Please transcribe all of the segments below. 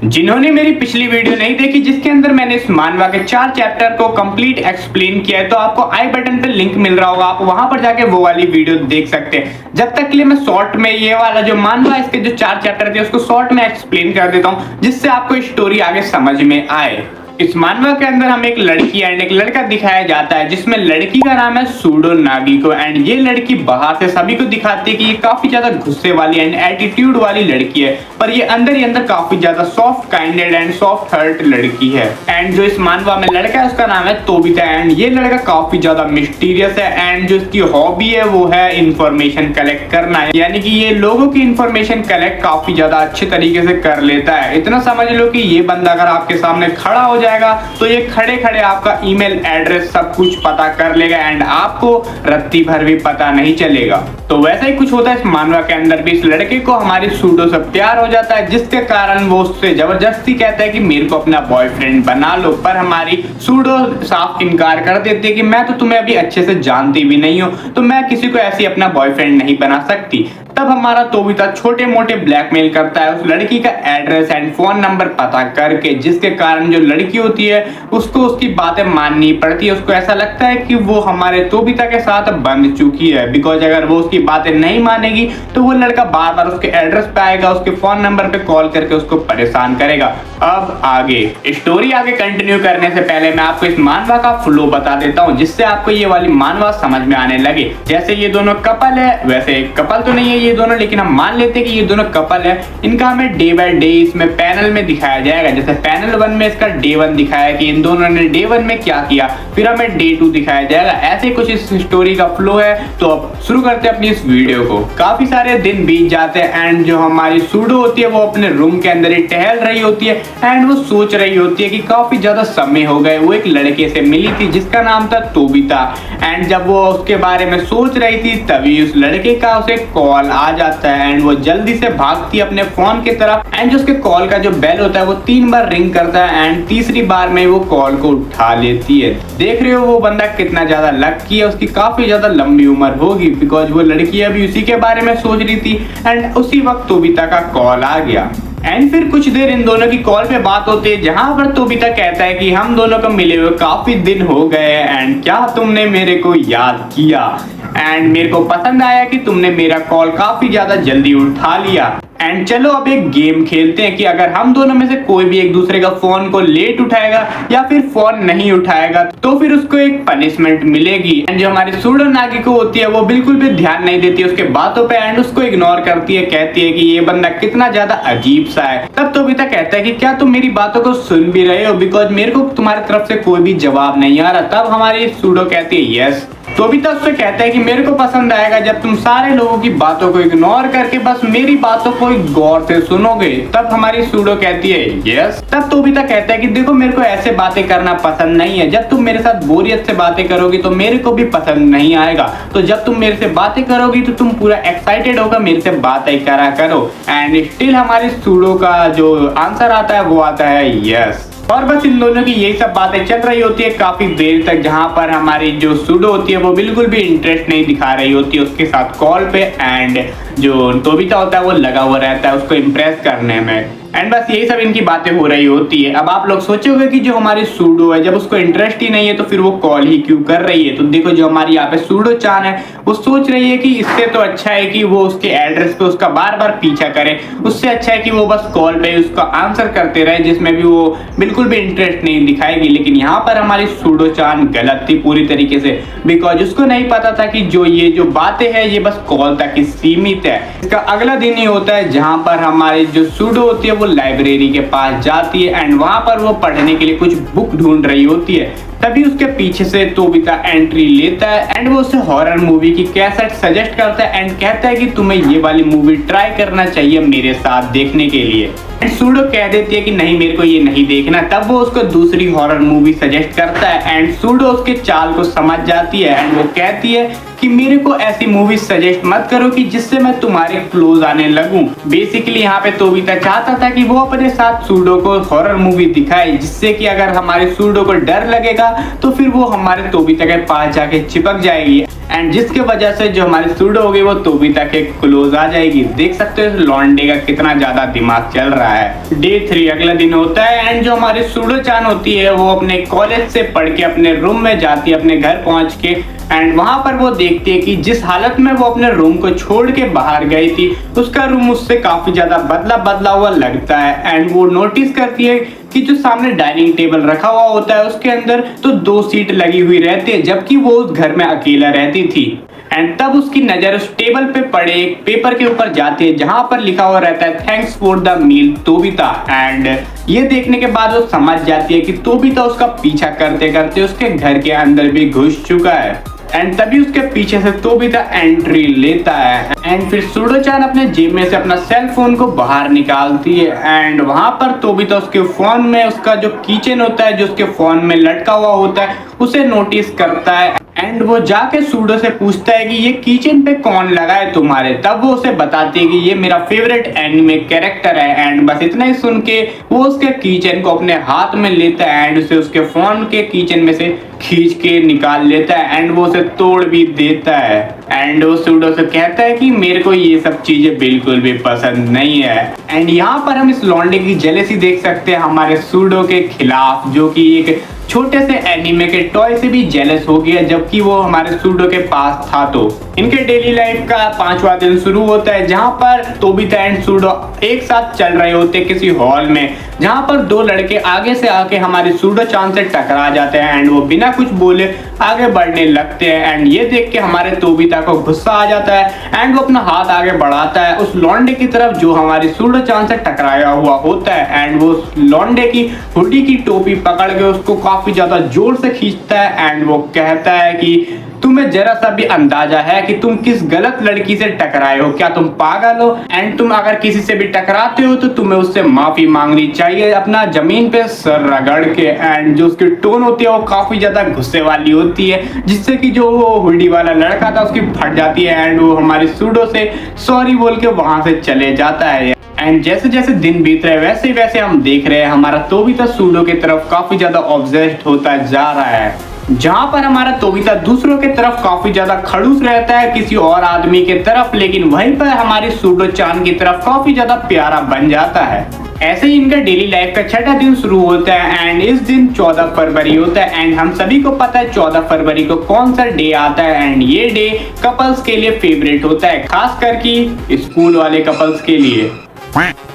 जिन्होंने मेरी पिछली वीडियो नहीं देखी जिसके अंदर मैंने इस मानवा के 4 चैप्टर को कंप्लीट एक्सप्लेन किया है, तो आपको आई बटन पे लिंक मिल रहा होगा, आप वहां पर जाके वो वाली वीडियो देख सकते हैं। जब तक के लिए मैं शॉर्ट में ये वाला जो मानवा इसके जो 4 चैप्टर थे उसको शॉर्ट में एक्सप्लेन कर देता हूँ, जिससे आपको स्टोरी आगे समझ में आए। इस मानवा के अंदर हमें एक लड़की एंड एक लड़का दिखाया जाता है, जिसमें लड़की का नाम है सूडो नागिको एंड ये लड़की बाहर से सभी को दिखाती है कि ये काफी ज्यादा गुस्से वाली एंड एटीट्यूड वाली लड़की है, पर ये अंदर ही अंदर काफी ज्यादा सॉफ्ट काइंडेड एंड सॉफ्ट हार्ट लड़की है। एंड जो इस मानवा में लड़का है उसका नाम है तोबिता एंड ये लड़का काफी ज्यादा मिस्टीरियस है एंड जो इसकी हॉबी है वो है इंफॉर्मेशन कलेक्ट करना, यानी कि ये लोगों की इंफॉर्मेशन कलेक्ट काफी ज्यादा अच्छे तरीके से कर लेता है। इतना समझ लो कि ये बंदा अगर आपके सामने खड़ा हो तो ये खड़े खड़े आपका ईमेल एड्रेस सब कुछ पता कर लेगा एंड आपको रत्ती भर भी पता नहीं चलेगा। तो वैसा ही कुछ होता है इस मानवा के अंदर भी। इस लड़के को हमारी सूडो से प्यार हो जाता है, जिसके कारण वो उससे जबरदस्ती कहता है कि मेरे को अपना बॉयफ्रेंड बना लो, पर हमारी सूडो साफ इनकार कर देती है कि मैं तो तुम्हें अभी अच्छे से जानती भी नहीं हूँ, तो मैं किसी को ऐसी अपना बॉयफ्रेंड नहीं बना सकती। तब हमारा तोबिता छोटे मोटे ब्लैकमेल करता है उस लड़की का एड्रेस एंड फोन नंबर पता करके, जिसके कारण जो लड़की होती है उसको उसकी बातें माननी पड़ती है। उसको ऐसा लगता है कि वो हमारे तोबिता के साथ बंध चुकी है, बिकॉज अगर वो उसकी बातें नहीं मानेगी तो वो लड़का बार बार उसके एड्रेस पे आएगा, उसके फोन नंबर पे कॉल करके उसको परेशान करेगा। अब आगे स्टोरी आगे कंटिन्यू करने से पहले मैं आपको इस मानवा का फ्लो बता देता हूँ, जिससे आपको ये वाली मानवा समझ में आने लगे। जैसे ये दोनों कपल है, वैसे कपल तो नहीं है ये दोनों, लेकिन हम मान लेते हैं कि ये दोनों कपल है। इनका हमें डे बाय डे इसमें पैनल में दिखाया जाएगा। जैसे पैनल 1 में इसका डे 1 दिखाया कि इन दोनों ने डे 1 में क्या किया, फिर हमें डे 2 दिखाया जाएगा। ऐसे कुछ इस स्टोरी का फ्लो है। तो अब शुरू करते हैं अपनी इस वीडियो को। काफी सारे दिन बीत जाते हैं एंड जो हमारी सूडो होती है वो अपने रूम के अंदर ही टहल रही होती है एंड वो सोच रही होती है कि काफी ज्यादा समय हो गए। वो एक लड़के से मिली थी जिसका नाम था तोबिता एंड जब वो उसके बारे में सोच रही थी तभी उस लड़के का उसे कॉल आ जाता है एंड वो जल्दी से भागती है अपने फोन की तरफ एंड जो उसके कॉल का जो बेल होता है वो 3 बार रिंग करता है एंड तीसरी बार में वो कॉल को उठा लेती है। देख रहे हो वो बंदा कितना ज्यादा लकी है, उसकी काफी ज्यादा लंबी उम्र होगी, बिकॉज वो लड़की अभी उसी के बारे में सोच रही थी एंड उसी वक्त तोबिता का कॉल आ गया। एंड फिर कुछ देर इन दोनों की कॉल पे बात होती है, जहां पर तोबिता कहता है कि हम दोनों को मिले हुए काफी दिन हो गए एंड क्या तुमने मेरे को याद किया एंड मेरे को पसंद आया कि तुमने मेरा कॉल काफी ज्यादा जल्दी उठा लिया एंड चलो अब एक गेम खेलते हैं कि अगर हम दोनों में से कोई भी एक दूसरे का फोन को लेट उठाएगा या फिर फोन नहीं उठाएगा तो फिर उसको एक पनिशमेंट मिलेगी। एंड जो हमारी सूडो नागिको होती है वो बिल्कुल भी ध्यान नहीं देती उसके बातों पे एंड उसको इग्नोर करती है, कहती है कि ये बंदा कितना ज्यादा अजीब सा है। तब तोबिता कहता है कि क्या तुम मेरी बातों को सुन भी रहे हो, बिकॉज मेरे को तुम्हारी तरफ से कोई भी जवाब नहीं आ रहा। तब हमारी सूडो कहती है यस। तोबिता उससे कहता है कि मेरे को पसंद आएगा जब तुम सारे लोगों की बातों को इग्नोर करके बस मेरी बातों को गौर से सुनोगे। तब हमारी सूडो कहती है यस। तब तोबिता कहता है कि देखो मेरे को ऐसे बातें करना पसंद नहीं है, जब तुम मेरे साथ बोरियत से बातें करोगी तो मेरे को भी पसंद नहीं आएगा, तो जब तुम मेरे से बातें करोगी तो तुम पूरा एक्साइटेड होकर मेरे से बातें करा करो। एंड स्टिल हमारी सूडो का जो आंसर आता है वो आता है यस। और बस इन दोनों की यही सब बातें चल रही होती है काफी देर तक, जहां पर हमारी जो सूडो होती है वो बिल्कुल भी इंटरेस्ट नहीं दिखा रही होती है उसके साथ कॉल पे एंड जो तोबिता होता है वो लगा हुआ रहता है उसको इम्प्रेस करने में। एंड बस यही सब इनकी बातें हो रही होती है। अब आप लोग सोचोगे कि जो हमारी सूडो है जब उसको इंटरेस्ट ही नहीं है तो फिर वो कॉल ही क्यों कर रही है। तो देखो जो हमारी यहाँ पे सूडो चान है वो सोच रही है कि इससे तो अच्छा है कि वो उसके एड्रेस पे उसका बार बार पीछा करे, उससे अच्छा है कि वो बस कॉल पे उसका आंसर करते रहे जिसमें भी वो बिल्कुल भी इंटरेस्ट नहीं दिखाएगी। लेकिन यहाँ पर हमारी सूडो चान गलत थी पूरी तरीके से, बिकॉज उसको नहीं पता था कि जो ये जो बातें है ये बस कॉल तक ही सीमित है। इसका अगला दिन ही होता है जहाँ पर हमारी जो सूडो होती है वो लाइब्रेरी के पास जाती है एंड वहां पर वो पढ़ने के लिए कुछ बुक ढूंढ रही होती है। तभी उसके पीछे से तोबिता एंट्री लेता है एंड वो उसे हॉरर मूवी की कैसेट सजेस्ट करता है एंड कहता है कि तुम्हें ये वाली मूवी ट्राई करना चाहिए मेरे साथ देखने के लिए। एंड सूडो कह देती है कि नहीं मेरे को ये नहीं देखना। तब वो उसको दूसरी हॉरर मूवी सजेस्ट करता है एंड सूडो उसके चाल को समझ जाती है एंड वो कहती है कि मेरे को ऐसी मूवी सजेस्ट मत करो कि जिससे मैं तुम्हारे क्लोज आने लगूं। बेसिकली यहाँ पे तोबिता चाहता था कि वो अपने साथ सूडो को हॉरर मूवी दिखाए, जिससे कि अगर हमारे सूडो को डर लगेगा तो फिर वो हमारे तोबिता के पास जाके चिपक जाएगी एंड जिसके वजह से जो हमारी सूडो होगी वो तोबिता के क्लोज आ जाएगी। देख सकते हो इस लॉन्डे का कितना ज्यादा दिमाग चल रहा है। डे 3 अगला दिन होता है एंड जो हमारी सूडो चान होती है वो अपने कॉलेज से पढ़ के अपने रूम में जाती है, अपने घर पहुंच के, एंड वहां पर वो देखती है कि जिस हालत में वो अपने रूम को छोड़ के बाहर गई थी उसका रूम उससे काफी ज्यादा बदला हुआ लगता है। एंड वो नोटिस करती है कि जो सामने डाइनिंग टेबल रखा हुआ होता है उसके अंदर तो 2 सीट लगी हुई रहती है, जबकि वो उस घर में अकेला रहती थी। एंड तब उसकी नजर उस टेबल पे पड़े एक पेपर के ऊपर जाती है जहां पर लिखा हुआ रहता है थैंक्स फॉर द मील तोबिता। एंड ये देखने के बाद वो समझ जाती है कि तोबिता उसका पीछा करते करते उसके घर के अंदर भी घुस चुका है। एंड तभी उसके पीछे से तोबिता एंट्री लेता है एंड फिर सूडो-चान अपने जेब में से अपना सेल फोन को बाहर निकालती है एंड वहां पर तोबिता उसके फोन में उसका जो कीचेन होता है जो उसके फोन में लटका हुआ होता है उसे नोटिस करता है एंड वो जाके सूडो से पूछता है कि ये कीचेन पे कौन लगा है तुम्हारे। तब वो उसे बताती है कि ये मेरा फेवरेट एनिमे कैरेक्टर है। एंड बस इतना ही सुन के वो उसके कीचेन को अपने हाथ में लेता है एंड उसे उसके फोन के कीचेन में से खींच के निकाल लेता है एंड वो उसे तोड़ भी देता है। एंड वो सूडो से कहता है कि मेरे को ये सब चीजें बिल्कुल भी पसंद नहीं है। एंड यहाँ पर हम इस लॉन्डे की जेलेसी देख सकते हैं हमारे सूडो के खिलाफ, जो कि एक छोटे से एनीमे के टॉय से भी जेलस हो गया जबकि वो हमारे सूडो के पास था। तो इनके डेली लाइफ का 5वां दिन शुरू होता है जहां पर तोबिता एंड सूडो एक साथ चल रहे होते किसी हॉल में, जहां पर 2 लड़के आगे से आके हमारी सूडो-चान से टकरा जाते हैं एंड वो बिना कुछ बोले आगे बढ़ने लगते हैं। एंड ये देख के हमारे तोबिता को गुस्सा आ जाता है एंड वो अपना हाथ आगे बढ़ाता है उस लॉन्डे की तरफ जो हमारी सूडो-चान से टकराया हुआ होता है एंड वो लॉन्डे की हुडी की टोपी पकड़ के उसको काफी ज्यादा जोर से खींचता है एंड वो कहता है कि तुम्हें जरा सा भी अंदाजा है कि तुम किस गलत लड़की से टकराए हो? क्या तुम पागल हो? एंड तुम अगर किसी से भी टकराते हो तो तुम्हें उससे माफी मांगनी चाहिए अपना जमीन पे सर रगड़ के। एंड जो उसकी टोन होती है वो काफी ज्यादा गुस्से वाली होती है जिससे कि जो वो हुडी वाला लड़का था उसकी फट जाती है एंड वो हमारी सूडो से सॉरी बोल के वहां से चले जाता है। एंड जैसे जैसे दिन बीत रहे वैसे वैसे हम देख रहे हैं हमारा तोबिता सूडो की तरफ काफी ज्यादा ऑब्सेस्ड होता जा रहा है, जहां पर हमारा तोबिता दूसरों के तरफ काफी ज्यादा खड़ूस रहता है किसी और आदमी के तरफ, लेकिन वहीं पर हमारी सूडो-चान की तरफ काफी ज्यादा प्यारा बन जाता है। ऐसे ही इनका डेली लाइफ का 6वां दिन शुरू होता है एंड इस दिन 14 फरवरी होता है एंड हम सभी को पता है 14 फरवरी को कौन सा डे आता है एंड ये डे कपल्स के लिए फेवरेट होता है, खास करके स्कूल वाले कपल्स के लिए।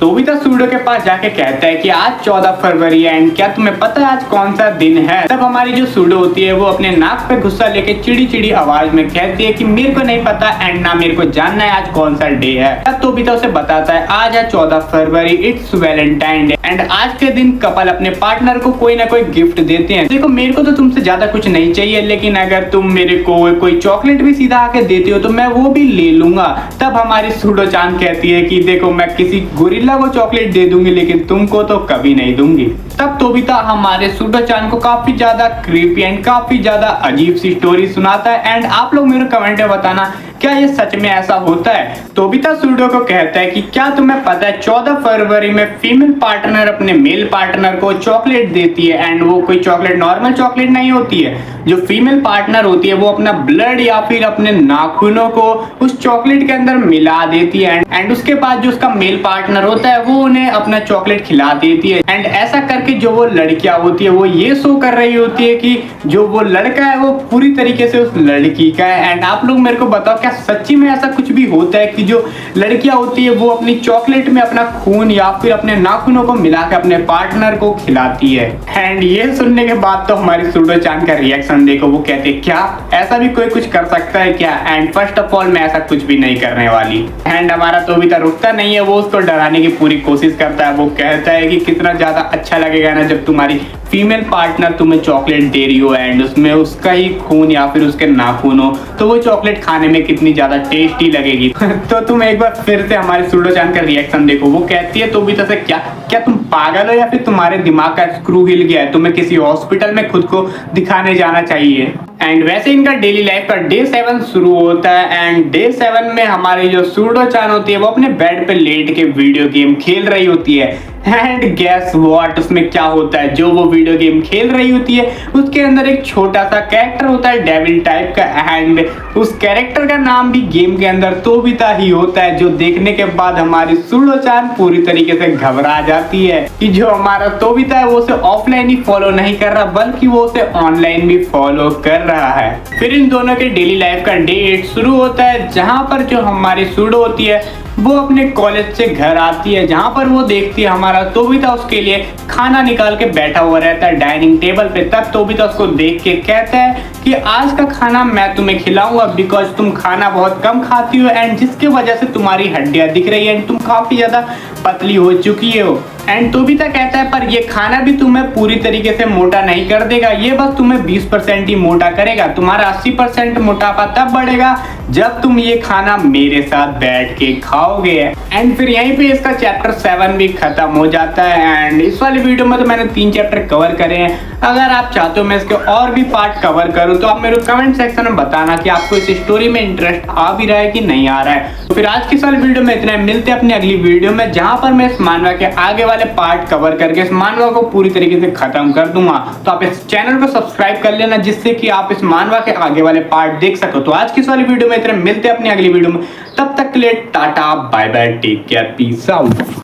तोबिता सूडो के पास जाके कहता है कि आज 14 फरवरी है एंड क्या तुम्हें पता है आज कौन सा दिन है? तब हमारी जो सूडो होती है वो अपने नाक पे गुस्सा लेके चिड़ी चिड़ी आवाज में कहती है कि मेरे को नहीं पता एंड ना मेरे को जानना है आज कौन सा डे है। तब तोबिता उसे बताता है आज है 14 फरवरी, इट्स वैलेंटाइन डे एंड आज के दिन कपल अपने पार्टनर को कोई ना कोई गिफ्ट देते हैं। देखो मेरे को तो तुमसे ज्यादा कुछ नहीं चाहिए, लेकिन अगर तुम मेरे को कोई चॉकलेट भी सीधा आके देते हो तो मैं वो भी ले लूंगा। तब हमारी सूडो-चान कहती है कि देखो मैं किसी गोरिल्ला को चॉकलेट दे दूंगी लेकिन तुमको तो कभी नहीं दूंगी। तब तोबिता हमारे सूडो-चान को काफी ज्यादा क्रीपी एंड काफी ज्यादा अजीब सी स्टोरी सुनाता है एंड आप लोग मेरे कमेंट में बताना क्या ये सच में ऐसा होता है। तोबिता सूडो को कहता है कि क्या तुम्हें पता है 14 फरवरी में फीमेल पार्टनर अपने मेल पार्टनर को चॉकलेट देती है एंड वो कोई चॉकलेट नॉर्मल चॉकलेट नहीं होती है। जो फीमेल पार्टनर होती है वो अपना ब्लड या फिर अपने नाखूनों को उस चॉकलेट के अंदर मिला देती है एंड उसके बाद जो उसका मेल पार्टनर होता है वो उन्हें अपना चॉकलेट खिला देती है। एंड ऐसा करके जो वो लड़कियां होती है वो ये शो कर रही होती है कि जो वो लड़का है वो पूरी तरीके से उस लड़की का है। एंड आप लोग मेरे को बताओ क्या सच्ची में ऐसा कुछ भी होता है कि जो लड़कियां होती है वो अपनी चॉकलेट में अपना खून या फिर अपने नाखूनों को मिला के अपने पार्टनर को खिलाती है? एंड ये सुनने के बाद तो हमारी सूडो-चान का रिएक्शन देखो, वो कहते हैं क्या ऐसा भी कोई कुछ कर सकता है क्या? एंड फर्स्ट ऑफ ऑल मैं ऐसा कुछ भी नहीं करने वाली। एंड हमारा तोबिता रुकता नहीं है, वो उसको डराने की पूरी कोशिश करता है। वो कहता है कि कितना ज्यादा अच्छा लगेगा ना जब तुम्हारी फीमेल पार्टनर तुम्हें चॉकलेट दे रही हो एंड उसमें उसका ही खून या फिर उसके नाखून हो, तो वो चॉकलेट खाने में कितनी ज्यादा टेस्टी लगेगी। तो तुम एक बार फिर से हमारी सूडो-चान का रिएक्शन देखो, वो कहती है तोबिता से क्या क्या तुम पागल हो या फिर तुम्हारे दिमाग का स्क्रू हिल गया है? तुम्हें किसी हॉस्पिटल में खुद को दिखाने जाना चाहिए। एंड वैसे इनका डेली लाइफ का डे 7 शुरू होता है एंड डे 7 में हमारी जो सूडो-चान होती है वो अपने बेड पे लेट के वीडियो गेम खेल रही होती है एंड गैस व्हाट, उसमें क्या होता है, जो वो वीडियो गेम खेल रही होती है उसके अंदर एक छोटा सा कैरेक्टर होता है डेविल टाइप का, एंड उस कैरेक्टर का नाम भी गेम के अंदर तोबिता ही होता है, जो देखने के बाद हमारी सुडो-चान पूरी तरीके से घबरा जाती है कि जो हमारा तोबिता है वो उसे ऑफलाइन ही फॉलो नहीं कर रहा बल्कि वो उसे ऑनलाइन भी फॉलो कर रहा है। फिर इन दोनों के डेली लाइफ का डे 8 शुरू होता है, जहां पर जो हमारी सुडो होती है वो अपने कॉलेज से घर आती है, जहां पर वो देखती है हमारा तोबिता उसके लिए खाना निकाल के बैठा हुआ रहता है डाइनिंग टेबल पे। तब तोबिता उसको देख के कहता है कि आज का खाना मैं तुम्हें खिलाऊंगा बिकॉज तुम खाना बहुत कम खाती हो एंड जिसके वजह से तुम्हारी हड्डियां दिख रही है एंड तुम काफी ज्यादा पतली हो चुकी हो। एंड तोबिता कहता है पर ये खाना भी तुम्हें पूरी तरीके से मोटा नहीं कर देगा, ये बस तुम्हें 20% ही मोटा करेगा, तुम्हारा 80% मोटापा तब बढ़ेगा जब तुम ये खाना मेरे साथ बैठ के खाओगे। एंड फिर यहीं पे इसका चैप्टर 7 भी खत्म हो जाता है। एंड इस वाली वीडियो में तो मैंने 3 चैप्टर कवर करे हैं, अगर आप चाहते हो मैं इसके और भी पार्ट कवर करूं तो आप मेरे कमेंट सेक्शन में बताना कि आपको इस स्टोरी में इंटरेस्ट आ भी रहा है कि नहीं आ रहा है। तो फिर आज की इस वाली वीडियो में इतना, मिलते हैं अपनी अगली वीडियो में जहां पर मैं इस मानवा के आगे वाले पार्ट कवर करके इस मानवा को पूरी तरीके से खत्म कर दूंगा। तो आप इस चैनल को सब्सक्राइब कर लेना जिससे कि आप इस मानवा के आगे वाले पार्ट देख सको। तो आज की इस वाली वीडियो में इतना, मिलते हैं अपनी अगली वीडियो में, तब तक के लिए tata bye bye, take care, peace out.